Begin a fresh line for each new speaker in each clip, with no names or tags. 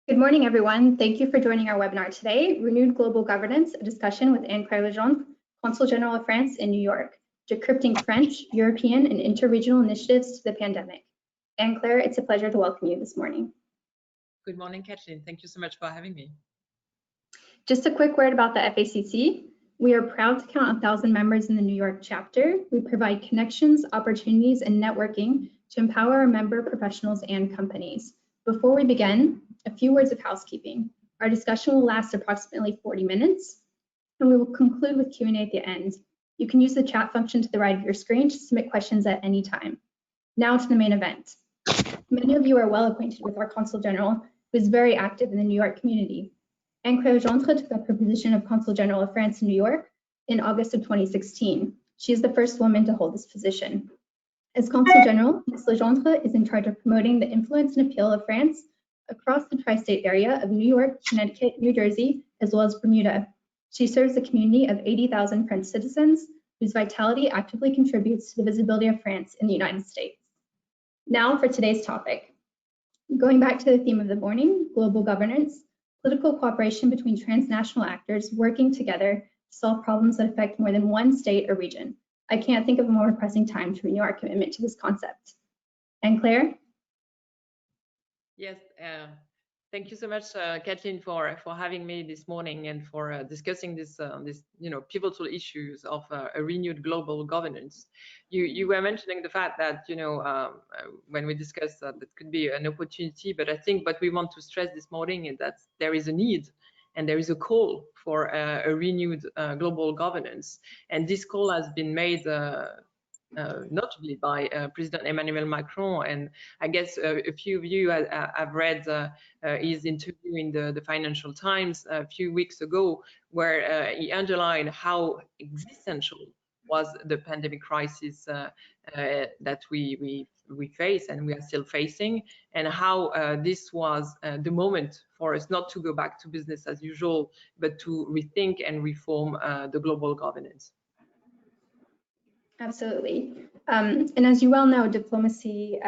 Good morning, everyone. Thank you for joining our webinar today, Renewed Global Governance, a discussion with Anne-Claire Legendre, Consul General of France in New York, decrypting French, European, and interregional initiatives to the pandemic. Anne-Claire, it's a pleasure to welcome you this morning.
Good morning, Kathleen. Thank you so much for having me.
Just a quick word about the FACC. We are proud to count 1,000 members in the New York chapter. We provide connections, opportunities, and networking to empower our member professionals and companies. Before we begin, a few words of housekeeping. Our discussion will last approximately 40 minutes, and we will conclude with Q&A at the end. You can use the chat function to the right of your screen to submit questions at any time. Now to the main event. Many of you are well acquainted with our Consul General, who is very active in the New York community. Anne-Claire Legendre took up her position of Consul General of France in New York in August of 2016. She is the first woman to hold this position. As Consul General, Ms. Legendre is in charge of promoting the influence and appeal of France across the tri-state area of New York, Connecticut, New Jersey, as well as Bermuda. She serves a community of 80,000 French citizens whose vitality actively contributes to the visibility of France in the United States. Now for today's topic. Going back to the theme of the morning, global governance, political cooperation between transnational actors working together to solve problems that affect more than one state or region. I can't think of a more pressing time to renew our commitment to this concept. Anne-Claire?
Yes, thank you so much, Kathleen, for having me this morning and for discussing this pivotal issues of a renewed global governance. You were mentioning the fact that when we discussed that could be an opportunity, but I think what we want to stress this morning is that there is a need and there is a call for a renewed global governance, and this call has been made notably by President Emmanuel Macron, and I guess a few of you have read his interview in the Financial Times a few weeks ago, where he underlined how existential was the pandemic crisis that we face and we are still facing, and how this was the moment for us not to go back to business as usual, but to rethink and reform the global governance.
Absolutely. And as you well know, diplomacy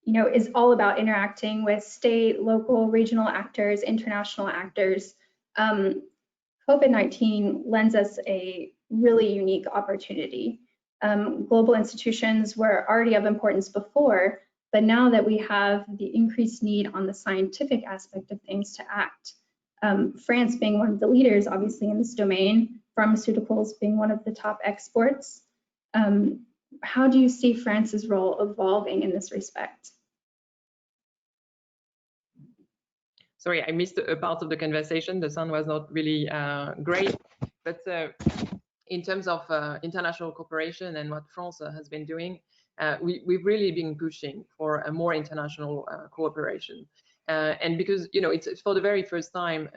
is all about interacting with state, local, regional actors, international actors. COVID-19 lends us a really unique opportunity. Global institutions were already of importance before, but now that we have the increased need on the scientific aspect of things to act, France being one of the leaders, obviously, in this domain, pharmaceuticals being one of the top exports, how do you see France's role evolving in this respect?
Sorry, I missed a part of the conversation. The sound was not really great. But in terms of international cooperation and what France has been doing, we've really been pushing for a more international cooperation. And because, it's for the very first time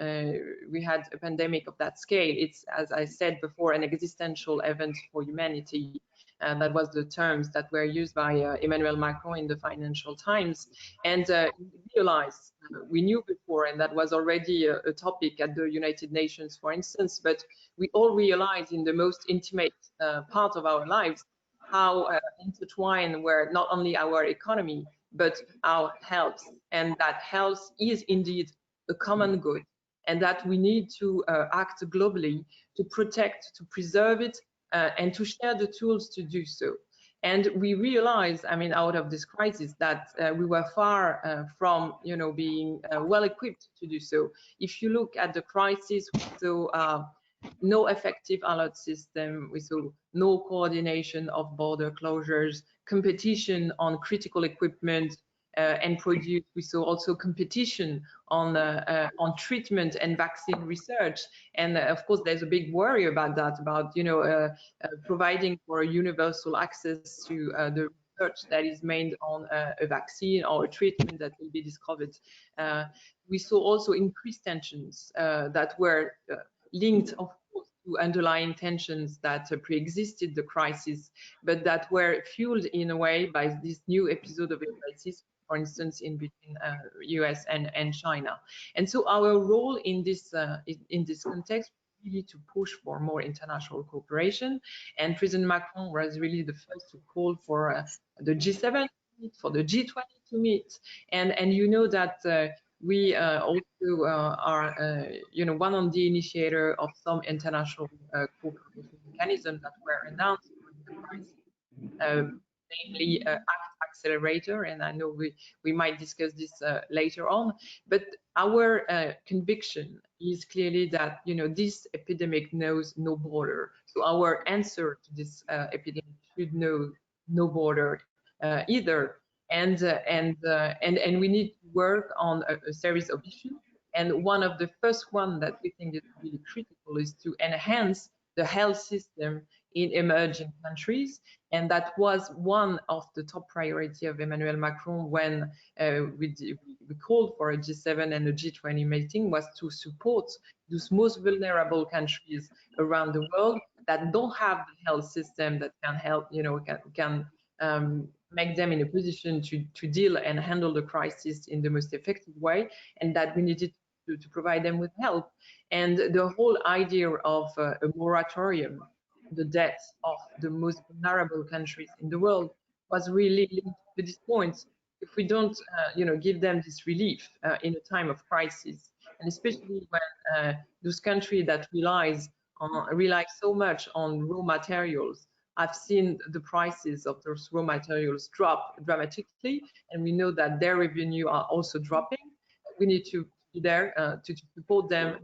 we had a pandemic of that scale. It's, as I said before, an existential event for humanity. That was the terms that were used by Emmanuel Macron in the Financial Times. And realized, we knew before, and that was already a topic at the United Nations, for instance, but we all realized in the most intimate part of our lives how intertwined were not only our economy, but our health, and that health is indeed a common good, and that we need to act globally to protect, to preserve it, and to share the tools to do so. And we realized, out of this crisis, that we were far from, being well equipped to do so. If you look at the crisis, we saw no effective alert system, we saw no coordination of border closures, competition on critical equipment and produce. We saw also competition on treatment and vaccine research, and of course there's a big worry about that, about providing for a universal access to the research that is made on a vaccine or a treatment that will be discovered. We saw also increased tensions that were linked, of course, to underlying tensions that pre-existed the crisis, but that were fueled in a way by this new episode of a crisis, for instance, in between US and China. And so our role in this context really to push for more international cooperation. And President Macron was really the first to call for the G7 to meet, for the G20 to meet. And you know that we also are, one of the initiator of some international cooperation mechanisms that were announced during the crisis, namely ACT Accelerator, and I know we might discuss this later on. But our conviction is clearly that this epidemic knows no border. So our answer to this epidemic should know no border either. And we need to work on a series of issues. And one of the first one that we think is really critical is to enhance the health system in emerging countries. And that was one of the top priority of Emmanuel Macron when we called for a G7 and a G20 meeting, was to support those most vulnerable countries around the world that don't have the health system that can help, can make them in a position to deal and handle the crisis in the most effective way, and that we needed to provide them with help. And the whole idea of a moratorium, the deaths of the most vulnerable countries in the world, was really linked to this point. If we don't, give them this relief in a time of crisis, and especially when those countries that rely so much on raw materials, I've seen the prices of those raw materials drop dramatically, and we know that their revenue are also dropping. We need to be there to support them,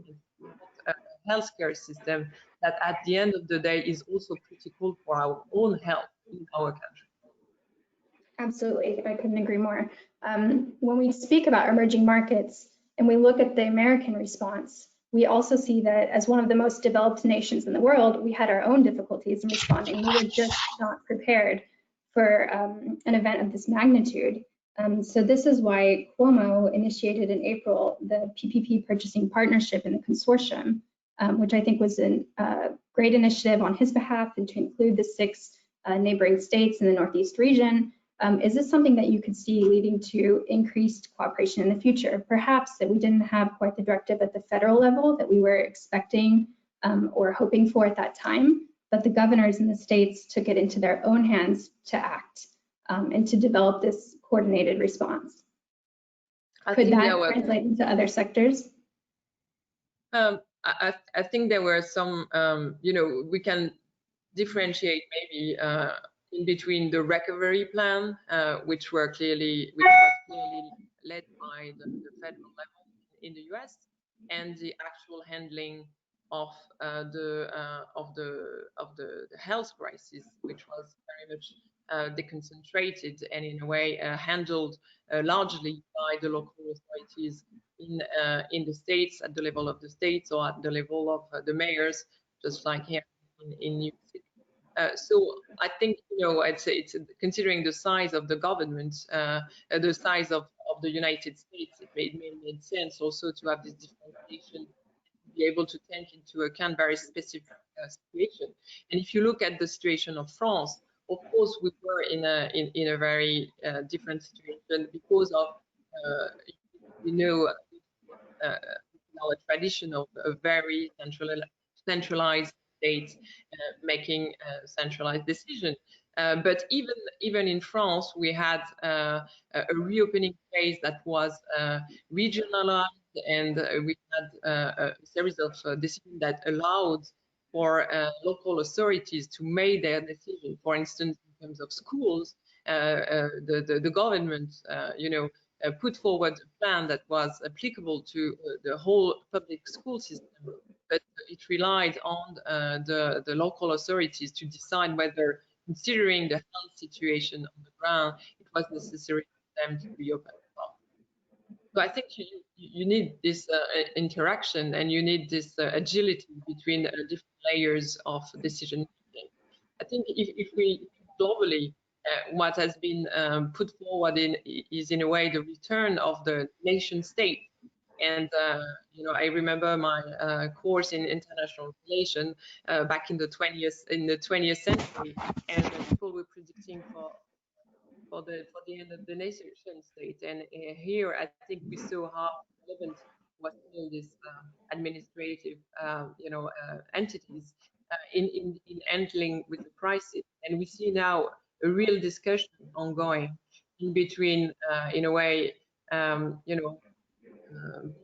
a healthcare system that at the end of the day is also critical for our own health in our country.
Absolutely, I couldn't agree more. When we speak about emerging markets and we look at the American response, we also see that as one of the most developed nations in the world, we had our own difficulties in responding. We were just not prepared for an event of this magnitude. So this is why Cuomo initiated in April the PPP Purchasing Partnership in the consortium, which I think was a great initiative on his behalf, and to include the 6 neighboring states in the Northeast region. Is this something that you could see leading to increased cooperation in the future? Perhaps that we didn't have quite the directive at the federal level that we were expecting or hoping for at that time, but the governors in the states took it into their own hands to act and to develop this coordinated response. Could that translate into other sectors?
I think there were some, we can differentiate maybe in between the recovery plan, which was clearly led by the federal level in the US, and the actual handling of the health crisis, which was very much deconcentrated and in a way handled largely by the local authorities in the states, at the level of the states or at the level of the mayors, just like here in New York City. So I think, I'd say it's considering the size of the government, the size of the United States, it made sense also to have this differentiation, to be able to take into account very specific situation. And if you look at the situation of France, of course, we were in a very different situation because of, our tradition of a very centralized state making a centralized decision. But even in France, we had a reopening phase that was regionalized, and we had a series of decisions that allowed for local authorities to make their decision. For instance, in terms of schools, the government, put forward a plan that was applicable to the whole public school system, but it relied on the local authorities to decide whether, considering the health situation on the ground, it was necessary for them to reopen. So I think you need this interaction, and you need this agility between different layers of decision making. I think if we globally, what has been put forward is in a way the return of the nation state. And I remember my course in international relations back in the 20th century, and people were predicting for the end of the nation state. And here, I think we saw how relevant was still this administrative, entities in handling with the crisis. And we see now a real discussion ongoing in between, in a way,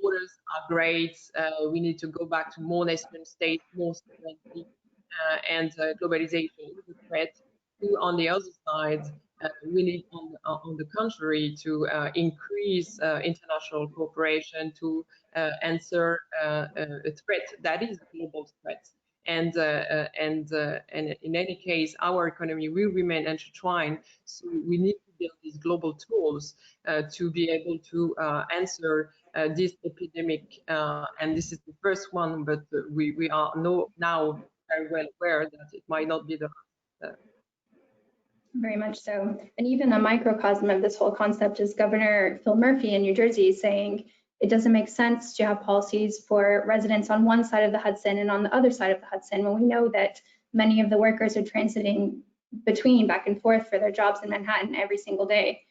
borders are great. We need to go back to more nation state, more sovereignty, and globalization is a threat. On the other side, we need, on the contrary, to increase international cooperation to answer a threat that is a global threat. And in any case, our economy will remain intertwined. So we need to build these global tools to be able to answer this epidemic. And this is the first one, but we are now very well aware that it might not be the last.
Very much so. And even a microcosm of this whole concept is Governor Phil Murphy in New Jersey saying it doesn't make sense to have policies for residents on one side of the Hudson and on the other side of the Hudson when we know that many of the workers are transiting between back and forth for their jobs in Manhattan every single day.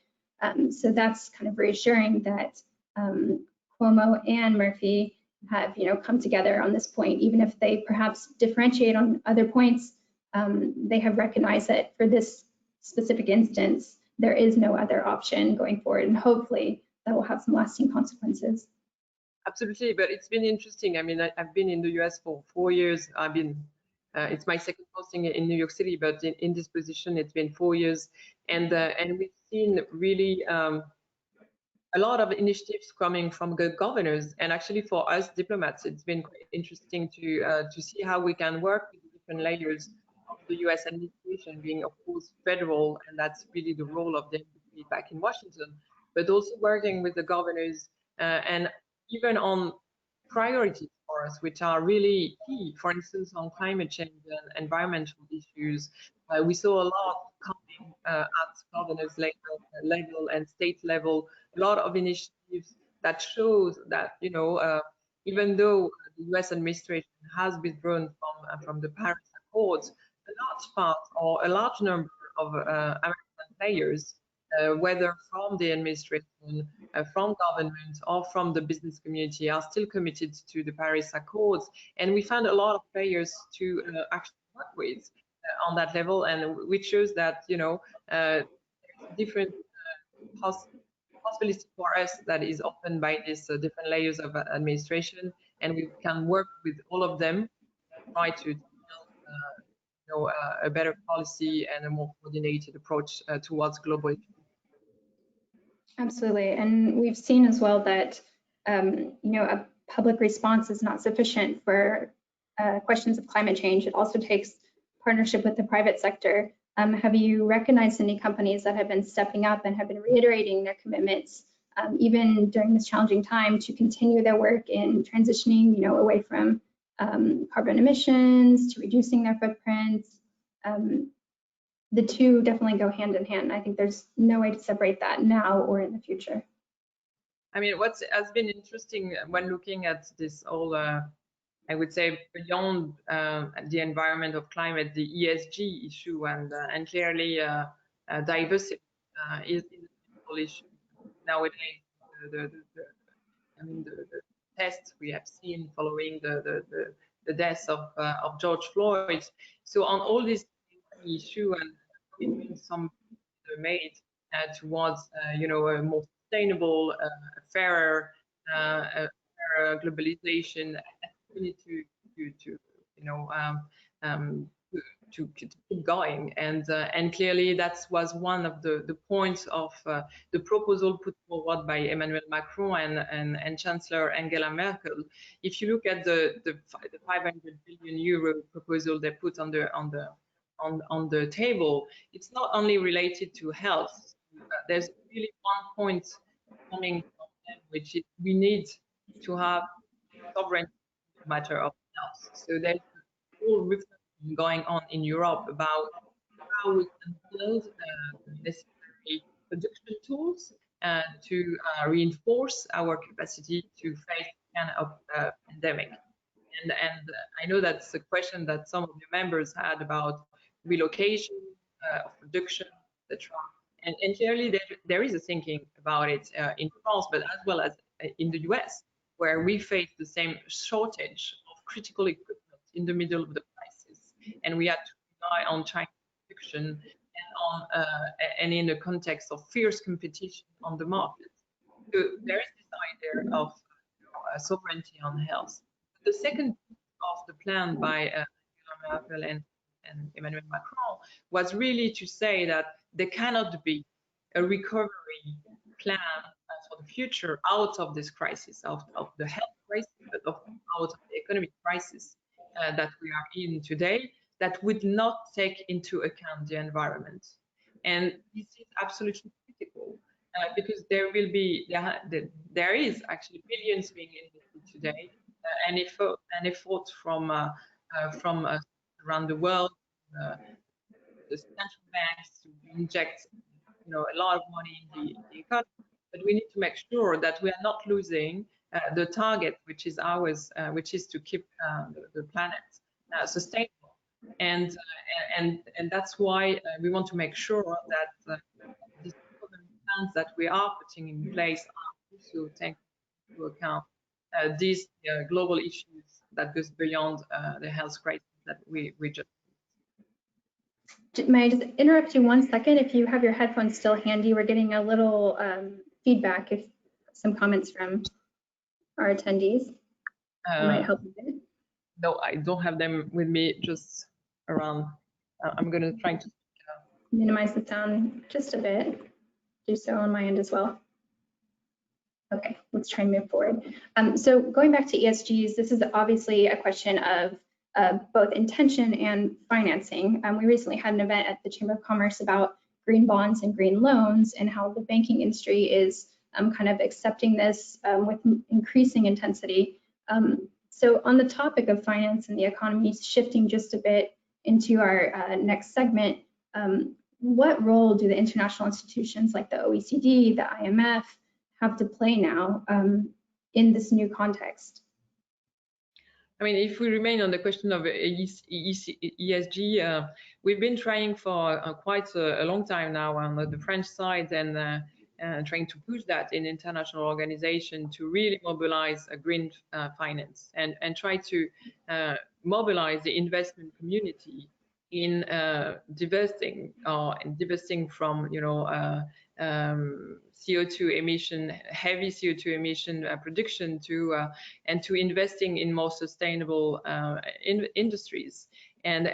So that's kind of reassuring that Cuomo and Murphy have, come together on this point, even if they perhaps differentiate on other points. They have recognized that for this specific instance, there is no other option going forward, and hopefully that will have some lasting consequences.
Absolutely, but it's been interesting. I mean, I've been in the US for 4 years. It's my second posting in New York City, but in this position, it's been 4 years, and we've seen really a lot of initiatives coming from the governors, and actually for us diplomats, it's been quite interesting to see how we can work with the different layers of the US administration, being of course federal, and that's really the role of the embassy back in Washington, but also working with the governors and even on priorities for us, which are really key. For instance, on climate change and environmental issues, we saw a lot coming at governors level and state level, a lot of initiatives that shows that, even though the US administration has withdrawn from the Paris Accords, a large part or a large number of American players, whether from the administration, from government, or from the business community, are still committed to the Paris Accords. And we found a lot of players to actually work with on that level, and which shows that, there's different possibility for us that is opened by these different layers of administration, and we can work with all of them, try to build a better policy and a more coordinated approach towards global issues.
Absolutely, and we've seen as well that a public response is not sufficient for questions of climate change. It also takes partnership with the private sector. Have you recognized any companies that have been stepping up and have been reiterating their commitments, even during this challenging time, to continue their work in transitioning, away from carbon emissions, to reducing their footprints? The two definitely go hand in hand. I think there's no way to separate that now or in the future.
I mean, what has been interesting when looking at this whole, I would say, beyond the environment of climate, the ESG issue, and clearly diversity is a critical issue nowadays. The tests we have seen following the death of George Floyd. So on all these issue, and some made towards a more sustainable, fairer globalization. We need to keep going, and clearly that was one of the points of the proposal put forward by Emmanuel Macron and Chancellor Angela Merkel. If you look at the 500 billion euro proposal they put on the table, it's not only related to health. There's really one point coming from them, which is we need to have sovereignty matter of health. So there's a whole reflection going on in Europe about how we can build necessary production tools to reinforce our capacity to face the kind of pandemic. And I know that's a question that some of your members had about relocation of production, etc. And clearly there is a thinking about it in France, but as well as in the US, where we face the same shortage of critical equipment in the middle of the crisis, and we had to rely on Chinese production and in the context of fierce competition on the market. So there is this idea of sovereignty on health. The second of the plan by Merkel and Emmanuel Macron was really to say that there cannot be a recovery plan for the future out of this crisis, of the health crisis, but out of the economic crisis that we are in today, that would not take into account the environment. And this is absolutely critical because there is actually billions being invested today, and effort from around the world, the central banks to inject a lot of money in the economy. But we need to make sure that we are not losing the target, which is ours, which is to keep the planet sustainable. And that's why we want to make sure that these plans that we are putting in place are also taking into account these global issues that goes beyond the health crisis that we just.
May I just interrupt you 1 second? If you have your headphones still handy, we're getting a little feedback. If some comments from our attendees might help a bit.
No, I don't have them with me, just around. I'm going to try to
minimize the sound just a bit. Do so on my end as well. Okay, let's try and move forward. So going back to ESGs, this is obviously a question of both intention and financing. We recently had an event at the Chamber of Commerce about green bonds and green loans and how the banking industry is kind of accepting this with increasing intensity. So on the topic of finance and the economy, shifting just a bit into our next segment, what role do the international institutions like the OECD, the IMF have to play now in this new context?
I mean, if we remain on the question of ESG, we've been trying for quite a long time now on the French side and trying to push that in international organization to really mobilize a green finance and try to mobilize the investment community in divesting from CO2 emission, heavy CO2 emission production and to investing in more sustainable industries. And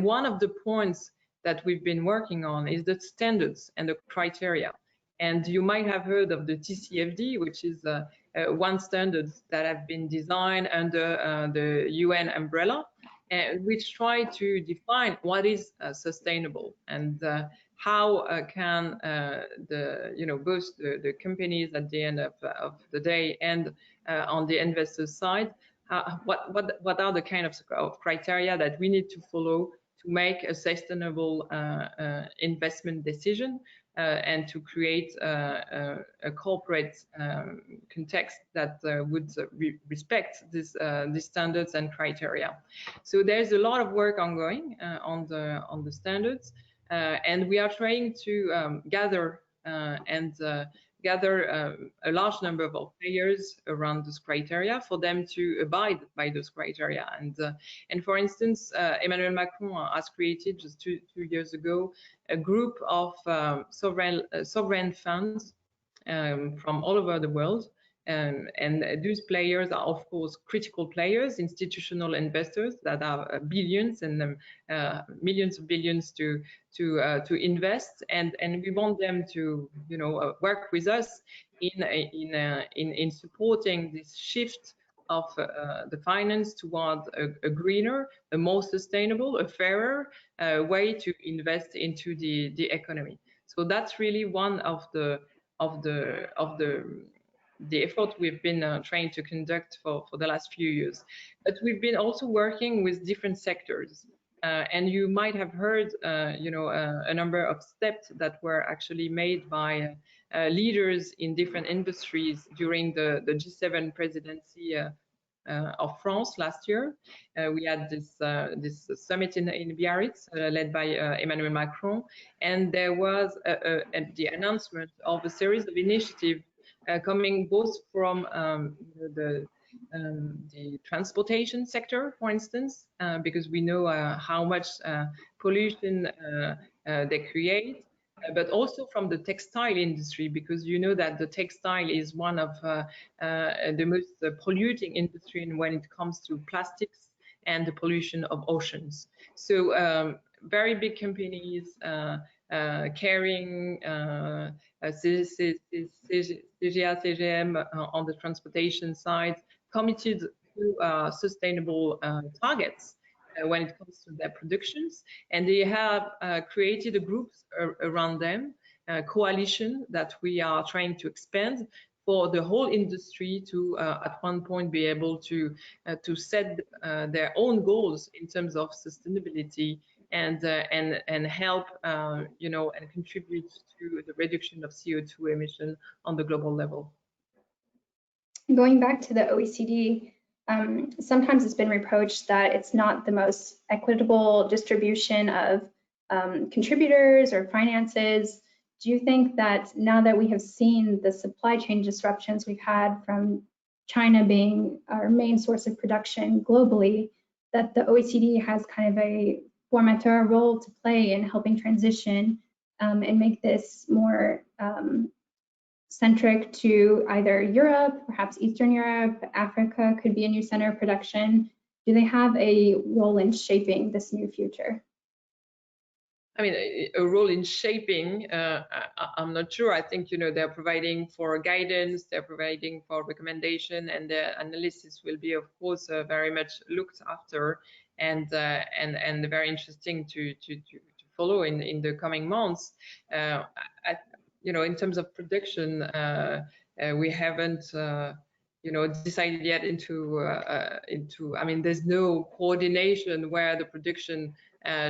one of the points that we've been working on is the standards and the criteria. And you might have heard of the TCFD, which is one standard that have been designed under the UN umbrella, which try to define what is sustainable and how can both the companies at the end of the day and on the investor side, what are the kind of criteria that we need to follow to make a sustainable investment decision and to create a corporate context that would respect these standards and criteria. So there's a lot of work ongoing on the standards, and we are trying to gather a large number of players around those criteria for them to abide by those criteria. And for instance, Emmanuel Macron has created just two years ago a group of sovereign funds from all over the world. And those players are, of course, critical players, institutional investors that have billions and millions of billions to invest, and we want them to work with us in supporting this shift of the finance toward a greener, a more sustainable, a fairer way to invest into the economy. So that's really one of the effort we've been trying to conduct for the last few years. But we've been also working with different sectors. And you might have heard, a number of steps that were actually made by leaders in different industries during the G7 presidency of France last year. We had this summit in Biarritz led by Emmanuel Macron, and there was the announcement of a series of initiatives coming both from the transportation sector, for instance, because we know how much pollution they create, but also from the textile industry, because you know that the textile is one of the most polluting industry when it comes to plastics and the pollution of oceans. So very big companies carrying CGM on the transportation side, committed to sustainable targets when it comes to their productions, and they have created a group around them, a coalition that we are trying to expand for the whole industry to at one point be able to set their own goals in terms of sustainability and help you know, and contribute to the reduction of CO2 emission on the global level.
Going back to the OECD, sometimes it's been reproached that it's not the most equitable distribution of contributors or finances. Do you think that now that we have seen the supply chain disruptions we've had from China being our main source of production globally, that the OECD has kind of a formateur role to play in helping transition and make this more centric to either Europe, perhaps Eastern Europe, Africa could be a new center of production? Do they have a role in shaping this new future?
I mean, a role in shaping, I'm not sure. I think, you know, they're providing for guidance, they're providing for recommendation, and the analysis will be, of course, very much looked after and very interesting to follow in the coming months. You know, in terms of production, we haven't, you know, decided yet into. I mean, there's no coordination where the production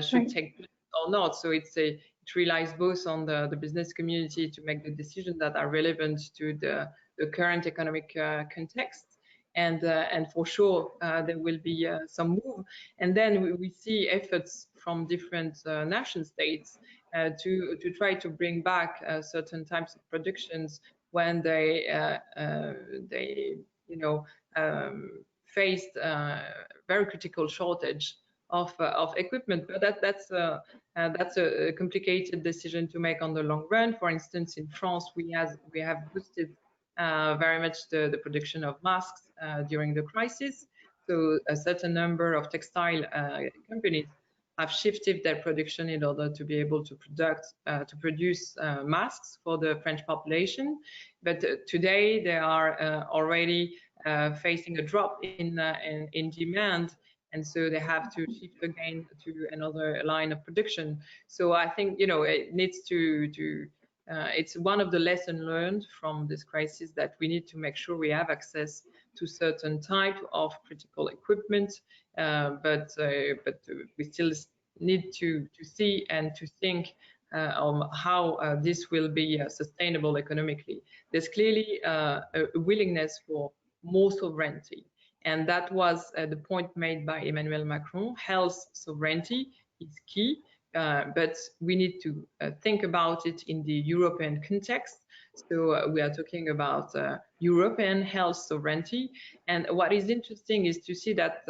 should take place or not. So it relies both on the business community to make the decisions that are relevant to the current economic context. And for sure, there will be some move. And then we see efforts from different nation states to try to bring back certain types of productions when they you know, faced very critical shortage of equipment. But that's a complicated decision to make on the long run. For instance, in France, we have boosted very much the production of masks during the crisis. So a certain number of textile companies have shifted their production in order to be able to produce masks for the French population. But today they are already facing a drop in demand, and so they have to shift again to another line of production. So I think, you know, it needs to it's one of the lessons learned from this crisis, that we need to make sure we have access to certain type of critical equipment, but we still need to see and to think on how this will be sustainable economically. There's clearly a willingness for more sovereignty, and that was the point made by Emmanuel Macron. Health sovereignty is key. But we need to think about it in the European context. So we are talking about European health sovereignty. And what is interesting is to see that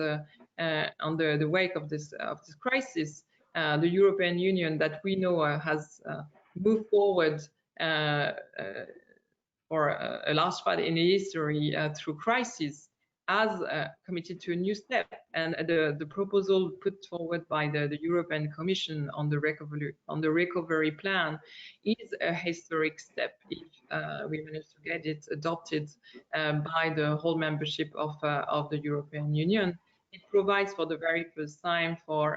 on the wake of this crisis, the European Union that we know has moved forward for a last part in history through crisis, has committed to a new step, and the proposal put forward by the European Commission on the recovery plan is a historic step if we manage to get it adopted by the whole membership of the European Union. It provides for the very first time for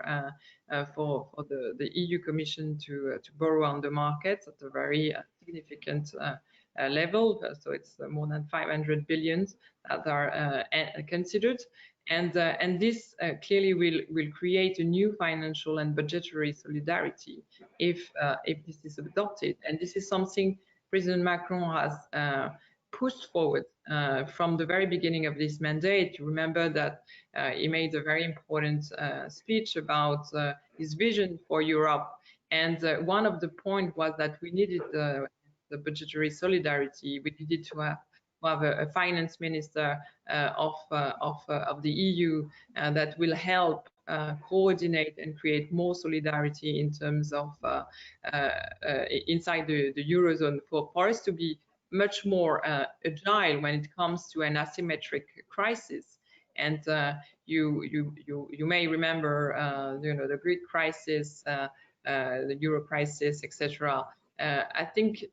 the EU Commission to borrow on the market at a very significant level. So it's more than 500 billion that are considered, and this clearly will create a new financial and budgetary solidarity if this is adopted. And this is something President Macron has pushed forward from the very beginning of this mandate. You remember that he made a very important speech about his vision for Europe, and one of the points was that we needed the budgetary solidarity. We needed to have have a finance minister of the EU that will help coordinate and create more solidarity in terms of inside the Eurozone for us to be much more agile when it comes to an asymmetric crisis. And you may remember the Greek crisis, the Euro crisis, etc. I think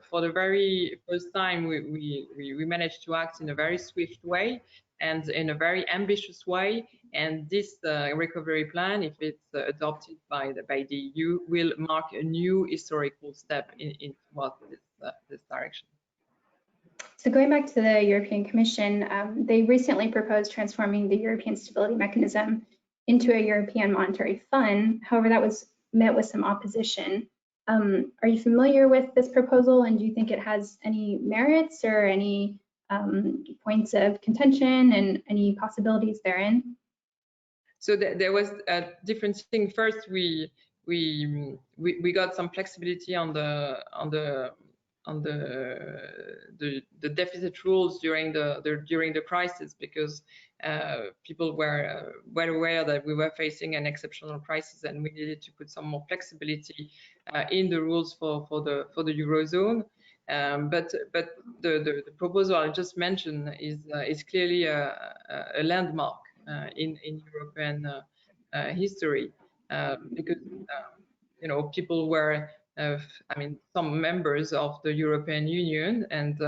for the very first time we managed to act in a very swift way and in a very ambitious way. And this recovery plan, if it's adopted by the EU, will mark a new historical step in towards this direction.
So going back to the European Commission, they recently proposed transforming the European Stability Mechanism into a European Monetary Fund. However, that was met with some opposition. Are you familiar with this proposal, and do you think it has any merits or any points of contention and any possibilities therein?
So there was a different thing. First, we got some flexibility on the deficit rules during the crisis, because people were well aware that we were facing an exceptional crisis and we needed to put some more flexibility in the rules for the Eurozone. But the proposal I just mentioned is clearly a landmark in European history, because people were some members of the European Union, and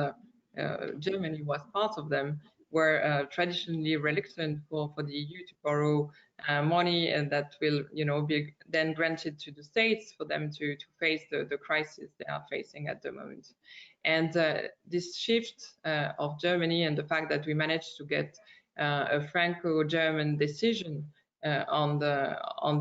Germany was part of them, were traditionally reluctant for the EU to borrow money, and that will be then granted to the states for them to face the crisis they are facing at the moment. And this shift of Germany, and the fact that we managed to get a Franco-German decision on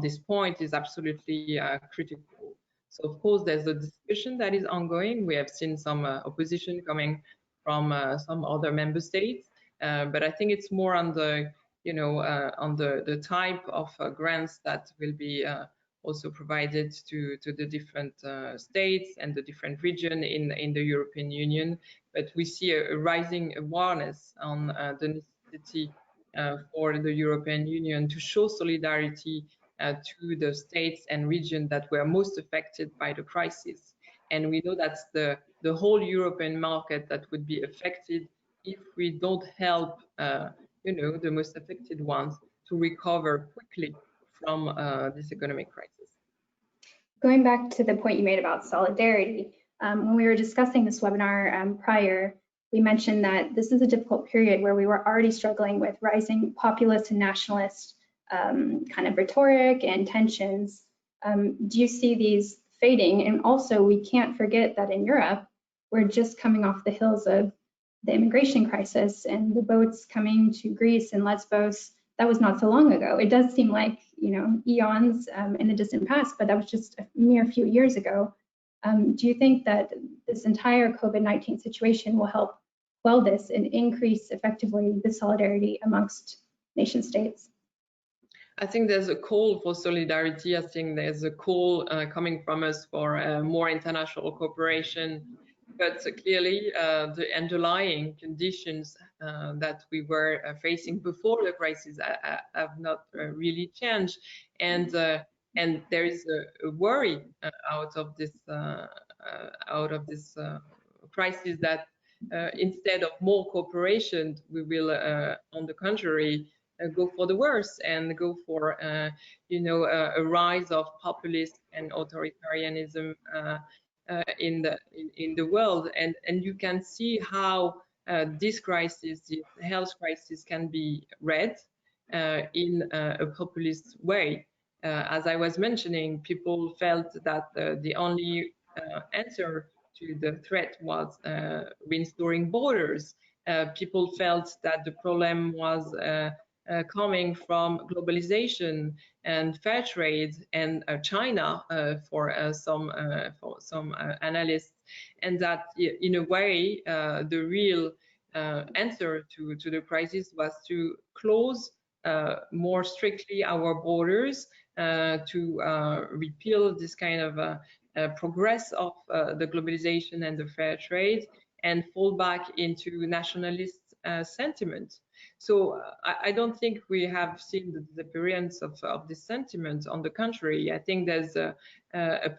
this point, is absolutely critical. So of course there's a discussion that is ongoing. We have seen some opposition coming from some other member states, but I think it's more on the the type of grants that will be also provided to the different states and the different regions in the European Union. But we see a rising awareness on the necessity for the European Union to show solidarity to the states and regions that were most affected by the crisis. And we know that's the whole European market that would be affected if we don't help the most affected ones to recover quickly from this economic crisis.
Going back to the point you made about solidarity, when we were discussing this webinar prior, we mentioned that this is a difficult period where we were already struggling with rising populist and nationalist kind of rhetoric and tensions. Do you see these fading? And also, we can't forget that in Europe, we're just coming off the heels of the immigration crisis and the boats coming to Greece and Lesbos. That was not so long ago. It does seem like, eons in the distant past, but that was just a mere few years ago. Do you think that this entire COVID-19 situation will help quell this and increase effectively the solidarity amongst nation states?
I think there's a call for solidarity. I think there's a call coming from us for more international cooperation. But clearly, the underlying conditions that we were facing before the crisis have not really changed, and there is a worry out of this crisis that instead of more cooperation, we will, on the contrary, go for the worse and go for a rise of populist and authoritarianism in the world, and you can see how this crisis, the health crisis, can be read in a populist way. As I was mentioning, people felt that the only answer to the threat was restoring borders. People felt that the problem was coming from globalization and fair trade and China for some analysts, and that in a way the real answer to the crisis was to close more strictly our borders, to repeal this kind of progress of the globalization and the fair trade, and fall back into nationalist sentiment. So I don't think we have seen the disappearance of this sentiment. On the contrary, I think there's a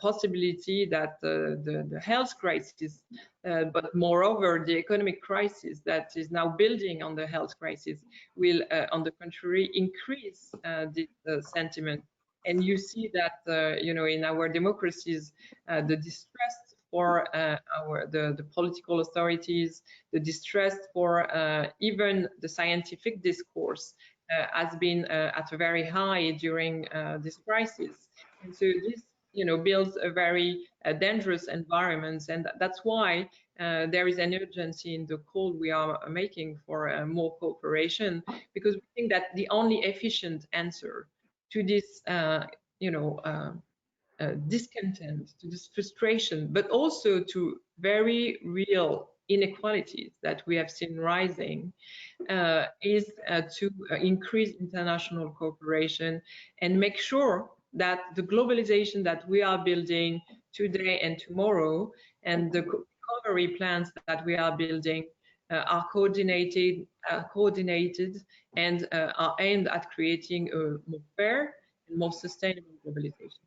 possibility that the health crisis, but moreover the economic crisis that is now building on the health crisis, will, on the contrary, increase this sentiment. And you see that, you know, in our democracies, the distrust for the political authorities, the distrust for even the scientific discourse has been at a very high during this crisis. And so this, you know, builds a very dangerous environment, and that's why there is an urgency in the call we are making for more cooperation, because we think that the only efficient answer to this, you know, discontent, to this frustration, but also to very real inequalities that we have seen rising, is to increase international cooperation and make sure that the globalization that we are building today and tomorrow, and the recovery plans that we are building, are coordinated and are aimed at creating a more fair and more sustainable globalization.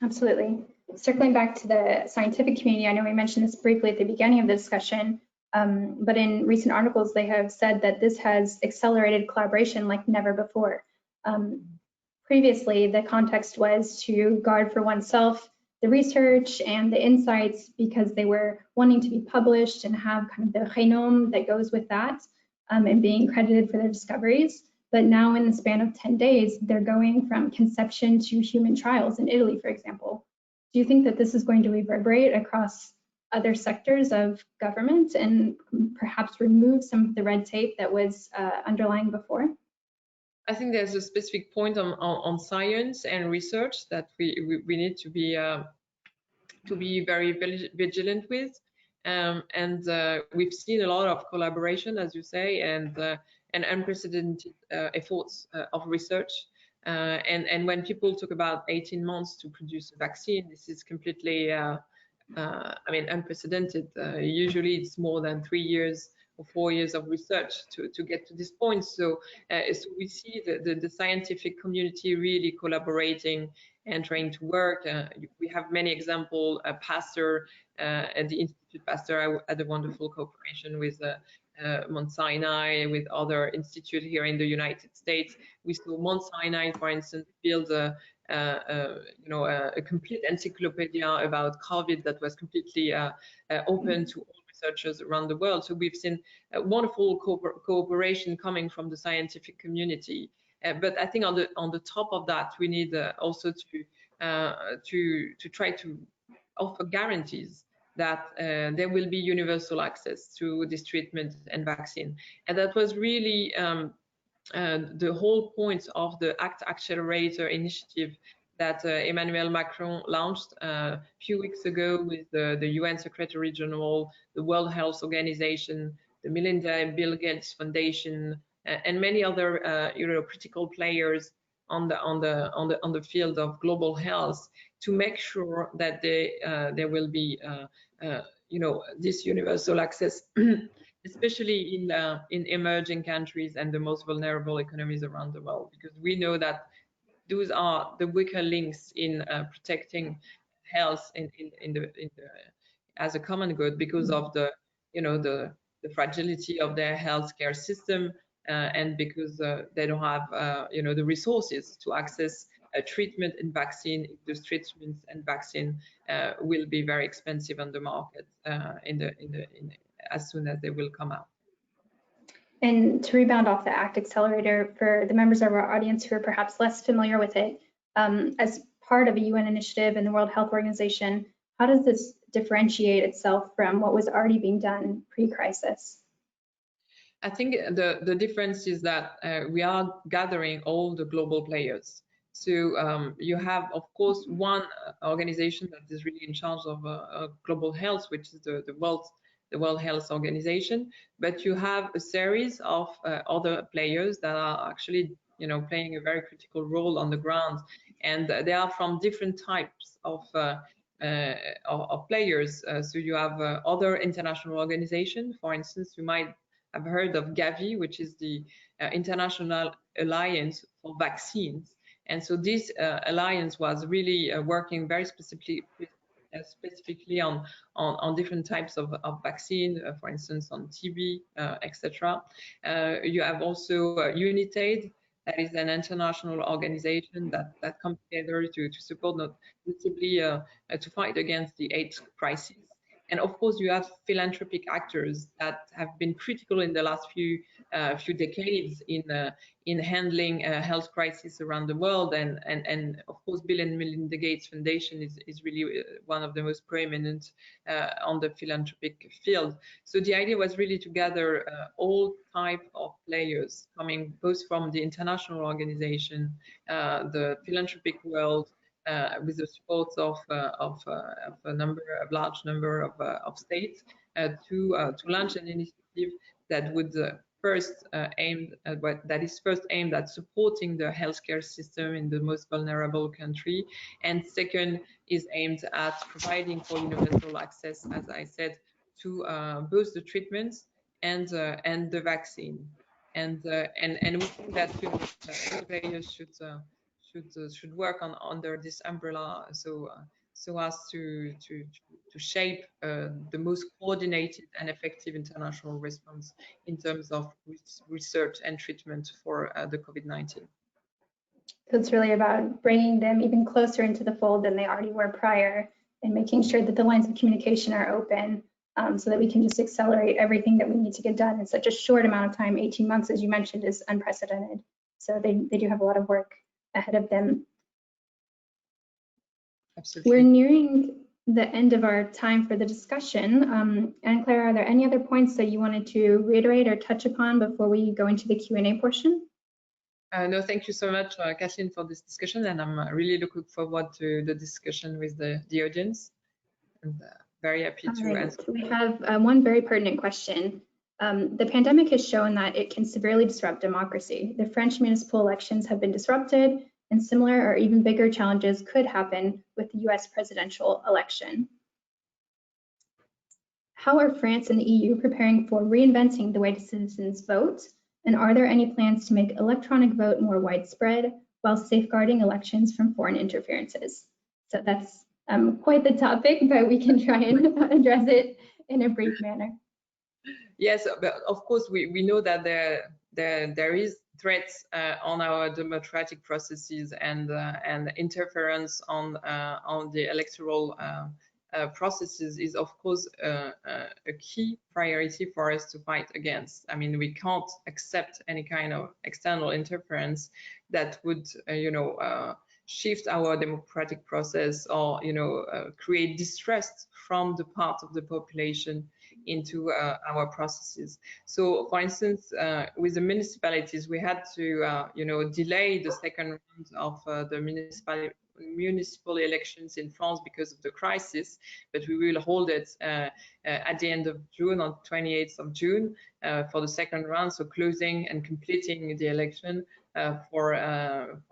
Absolutely. Circling back to the scientific community, I know we mentioned this briefly at the beginning of the discussion, but in recent articles, they have said that this has accelerated collaboration like never before. Previously, the context was to guard for oneself the research and the insights because they were wanting to be published and have kind of the renom that goes with that, and being credited for their discoveries. But now in the span of 10 days, they're going from conception to human trials in Italy, for example. Do you think that this is going to reverberate across other sectors of government and perhaps remove some of the red tape that was underlying before?
I think there's a specific point on science and research that we need to be very vigilant with. And we've seen a lot of collaboration, as you say, and unprecedented efforts of research. And when people talk about 18 months to produce a vaccine, this is completely, I mean, unprecedented. Usually it's more than 3 years or 4 years of research to get to this point. So, so we see the scientific community really collaborating and trying to work. We have many examples. Pasteur at the Institute Pasteur had a wonderful cooperation with Mount Sinai, with other institutes here in the United States. We saw Mount Sinai, for instance, build a complete encyclopedia about COVID that was completely open to all researchers around the world. So we've seen a wonderful cooperation coming from the scientific community. But I think on the top of that, we need also to try to offer guarantees that there will be universal access to this treatment and vaccine. And that was really the whole point of the ACT Accelerator initiative that Emmanuel Macron launched a few weeks ago with the UN Secretary General, the World Health Organization, the Melinda and Bill Gates Foundation, and many other critical players on the field of global health, to make sure that there will be this universal access, especially in emerging countries and the most vulnerable economies around the world, because we know that those are the weaker links in protecting health as a common good, because of the fragility of their healthcare system, and because they don't have the resources to access treatment and vaccine. If those treatments and vaccine will be very expensive on the market as soon as they will come out.
And to rebound off the ACT Accelerator, for the members of our audience who are perhaps less familiar with it, as part of a UN initiative and the World Health Organization, how does this differentiate itself from what was already being done pre-crisis?
I think the difference is that we are gathering all the global players. So you have, of course, one organization that is really in charge of global health, which is the World Health Organization. But you have a series of other players that are actually, playing a very critical role on the ground, and they are from different types of of players. So you have other international organizations. For instance, you might have heard of Gavi, which is the International Alliance for Vaccines. And so this alliance was really working very specifically on different types of vaccine, for instance, on TB, etc. You have also Unitaid, that is an international organization that comes together to support notably to fight against the AIDS crisis. And of course, you have philanthropic actors that have been critical in the last few decades in handling health crisis around the world. And of course, Bill and Melinda Gates Foundation is really one of the most preeminent on the philanthropic field. So the idea was really to gather all type of players coming both from the international organization, the philanthropic world, with the support of a large number of states to launch an initiative that would first aimed at supporting the healthcare system in the most vulnerable country, and second is aimed at providing for universal access, as I said, to both the treatments and the vaccine. And we think that players should work under this umbrella, so as to shape the most coordinated and effective international response in terms of research and treatment for the COVID-19.
So it's really about bringing them even closer into the fold than they already were prior, and making sure that the lines of communication are open, so that we can just accelerate everything that we need to get done in such a short amount of time. 18 months, as you mentioned, is unprecedented. So they do have a lot of work ahead of them.
Absolutely.
We're nearing the end of our time for the discussion. Anne-Claire, are there any other points that you wanted to reiterate or touch upon before we go into the Q&A portion?
No, thank you so much, Kathleen, for this discussion, and I'm really looking forward to the discussion with the audience, and very happy to answer.
We have one very pertinent question. The pandemic has shown that it can severely disrupt democracy. The French municipal elections have been disrupted, and similar or even bigger challenges could happen with the US presidential election. How are France and the EU preparing for reinventing the way citizens vote? And are there any plans to make electronic vote more widespread while safeguarding elections from foreign interferences? So that's quite the topic, but we can try and address it in a brief manner.
Yes, but of course we know that there is threats on our democratic processes and interference on the electoral processes is of course a key priority for us to fight against. I mean, we can't accept any kind of external interference that would shift our democratic process, or create distrust from the part of the population into our processes. So, for instance, with the municipalities, we had to delay the second round of the municipal elections in France because of the crisis, but we will hold it at the end of June, on 28th of June, for the second round, so closing and completing the election for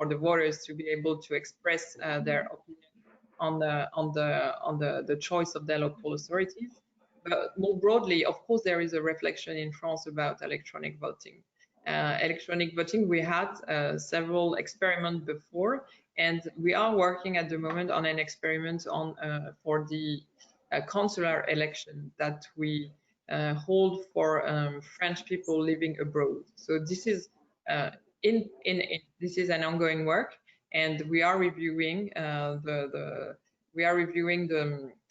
the voters to be able to express their opinion on the choice of their local authorities. But more broadly, of course, there is a reflection in France about electronic voting. Electronic voting, we had several experiments before, and we are working at the moment on an experiment on for the consular election that we hold for French people living abroad. So this is this is an ongoing work, and we are reviewing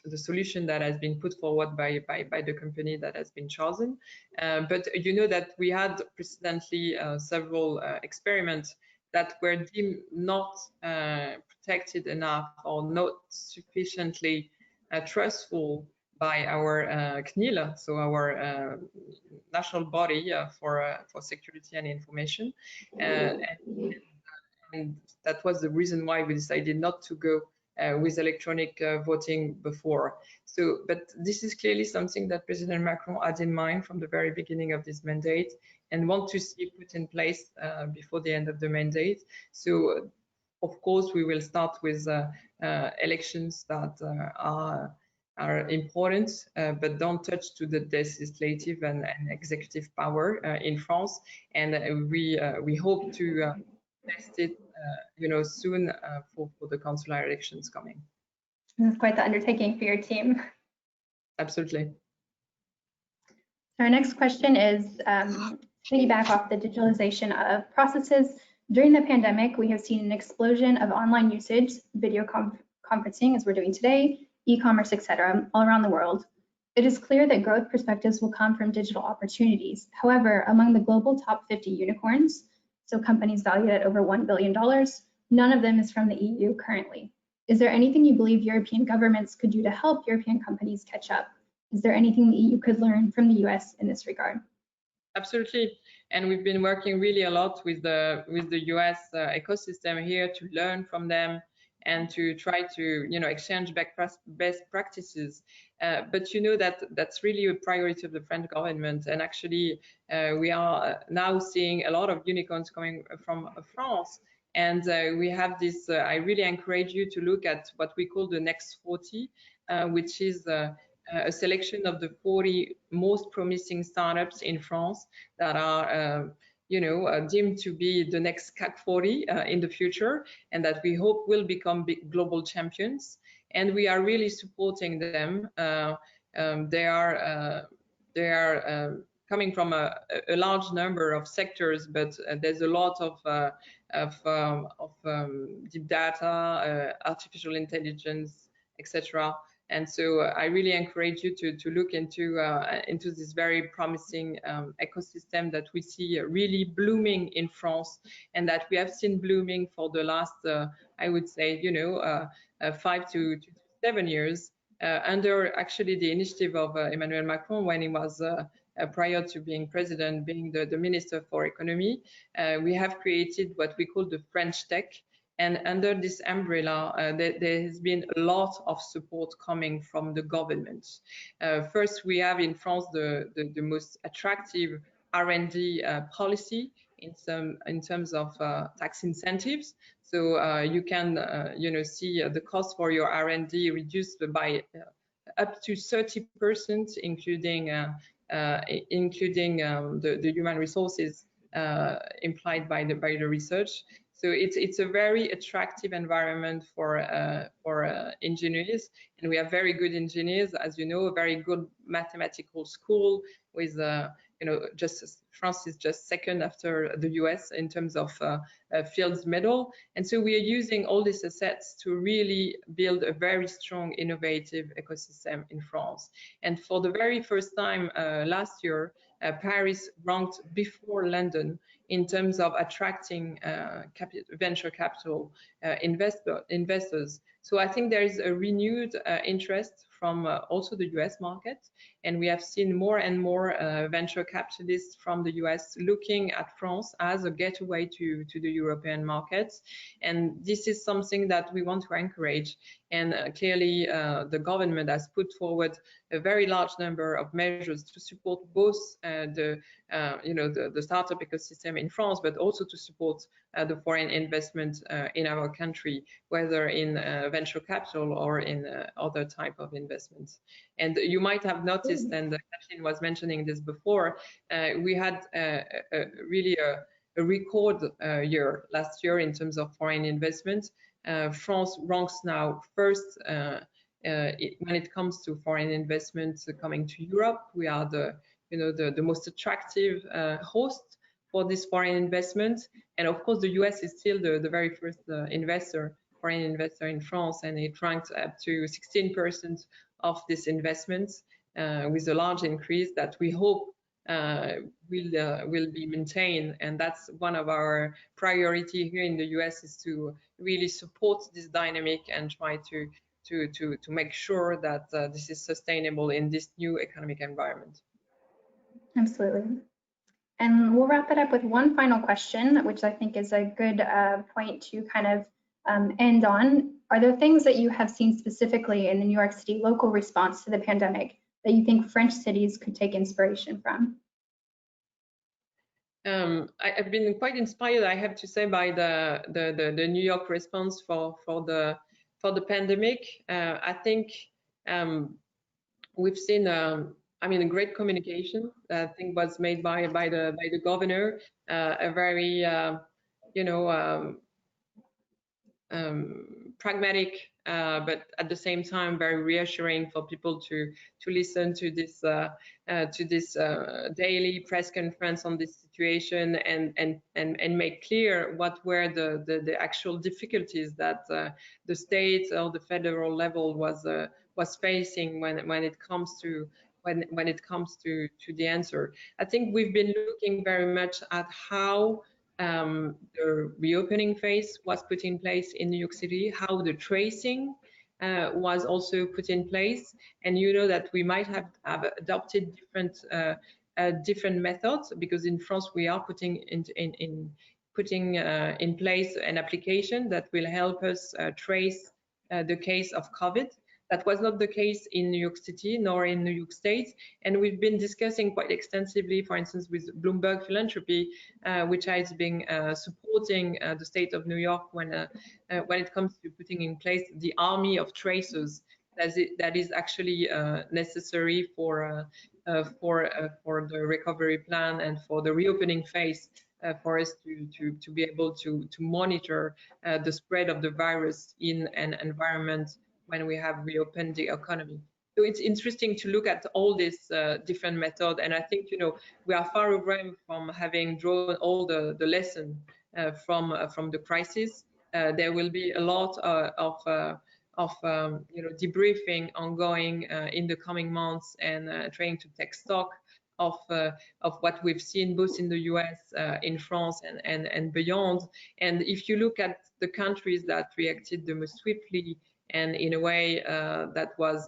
the solution that has been put forward by the company that has been chosen. But you know that we had precedently several experiments that were deemed not protected enough or not sufficiently trustful by our CNIL, so our national body for security and information. And that was the reason why we decided not to go with electronic voting before. So, but this is clearly something that President Macron had in mind from the very beginning of this mandate and want to see put in place before the end of the mandate. So of course, we will start with elections that are important, but don't touch to the legislative and executive power in France. And we hope to test it, soon for the consular elections coming.
It's quite the undertaking for your team.
Absolutely.
Our next question is piggyback off the digitalization of processes. During the pandemic, we have seen an explosion of online usage, video conferencing, as we're doing today, e-commerce, etc., all around the world. It is clear that growth perspectives will come from digital opportunities. However, among the global top 50 unicorns, so companies valued at over $1 billion, none of them is from the EU currently. Is there anything you believe European governments could do to help European companies catch up? Is there anything the EU could learn from the US in this regard?
Absolutely, and we've been working really a lot with the US ecosystem here to learn from them and to try to exchange best practices. But that's really a priority of the French government, and actually we are now seeing a lot of unicorns coming from France. And we have this, I really encourage you to look at what we call the Next 40, which is a selection of the 40 most promising startups in France that are deemed to be the next CAC 40 in the future, and that we hope will become big global champions. And we are really supporting them. They are coming from a large number of sectors, but there's a lot of deep data, artificial intelligence, etc. And so I really encourage you to look into this very promising ecosystem that we see really blooming in France, and that we have seen blooming for the last, I would say, 5 to 7 years, under actually the initiative of Emmanuel Macron when he was prior to being president, being the Minister for Economy. We have created what we call the French Tech. And under this umbrella, there has been a lot of support coming from the government. First, we have in France the most attractive R&D policy in terms of tax incentives. So you can see the cost for your R&D reduced by up to 30%, including the human resources implied by the research. So it's a very attractive environment for engineers, and we have very good engineers, as you know, a very good mathematical school with France is just second after the US in terms of Fields Medal. And so we are using all these assets to really build a very strong, innovative ecosystem in France. And for the very first time last year, Paris ranked before London in terms of attracting venture capital investors. So I think there is a renewed interest from also the US market, and we have seen more and more venture capitalists from the US looking at France as a gateway to the European markets. And this is something that we want to encourage. And clearly the government has put forward a very large number of measures to support both the startup ecosystem in France, but also to support the foreign investment in our country, whether in venture capital or in other type of investments. And you might have noticed, and Kathleen was mentioning this before, we had really a record year last year in terms of foreign investment. France ranks now first when it comes to foreign investments coming to Europe. We are the most attractive host for this foreign investment, and of course the US is still the very first foreign investor in France, and it ranked up to 16% of this investment, with a large increase that we hope will be maintained. And that's one of our priority here in the US, is to really support this dynamic and try to make sure that this is sustainable in this new economic environment.
Absolutely. And we'll wrap it up with one final question, which I think is a good point to kind of end on. Are there things that you have seen specifically in the New York City local response to the pandemic that you think French cities could take inspiration from?
I've been quite inspired, I have to say, by the New York response for the pandemic. I think we've seen, I mean, a great communication. I think was made by the governor, a very you know, pragmatic, but at the same time very reassuring for people to listen to this daily press conference on this situation and make clear what were the actual difficulties that the state or the federal level was facing when it comes to the answer. I think we've been looking very much at how the reopening phase was put in place in New York City, how the tracing was also put in place, and you know that we might have adopted different methods, because in France we are putting in place an application that will help us trace the case of COVID. That was not the case in New York City nor in New York State, and we've been discussing quite extensively, for instance, with Bloomberg Philanthropy, which has been supporting the state of New York when it comes to putting in place the army of tracers that is actually necessary for the recovery plan and for the reopening phase, for us to be able to monitor the spread of the virus in an environment when we have reopened the economy. So it's interesting to look at all these different methods, and I think, you know, we are far away from having drawn all the lesson from the crisis. There will be a lot of you know, debriefing ongoing in the coming months, and trying to take stock of what we've seen both in the US, in France, and beyond. And if you look at the countries that reacted the most swiftly and in a way that was,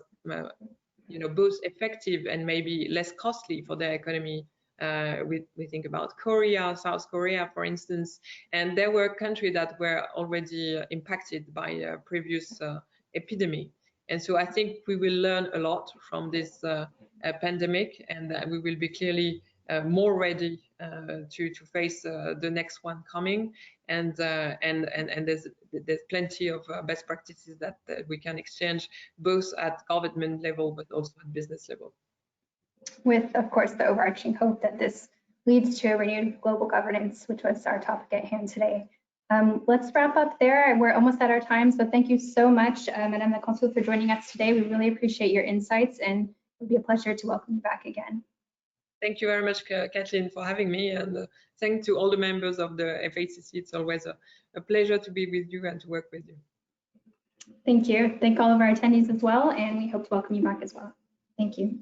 you know, both effective and maybe less costly for their economy, we think about Korea, South Korea, for instance, and there were countries that were already impacted by a previous epidemic. And so I think we will learn a lot from this pandemic, and we will be clearly more ready to face the next one coming. And there's plenty of best practices that we can exchange, both at government level but also at business level.
With, of course, the overarching hope that this leads to a renewed global governance, which was our topic at hand today. Let's wrap up there. We're almost at our time, so thank you so much, Madame la Consul, for joining us today. We really appreciate your insights, and it would be a pleasure to welcome you back again.
Thank you very much, Kathleen, for having me, and thanks to all the members of the FACC. It's always a pleasure to be with you and to work with you.
Thank you. Thank all of our attendees as well, and we hope to welcome you back as well. Thank you.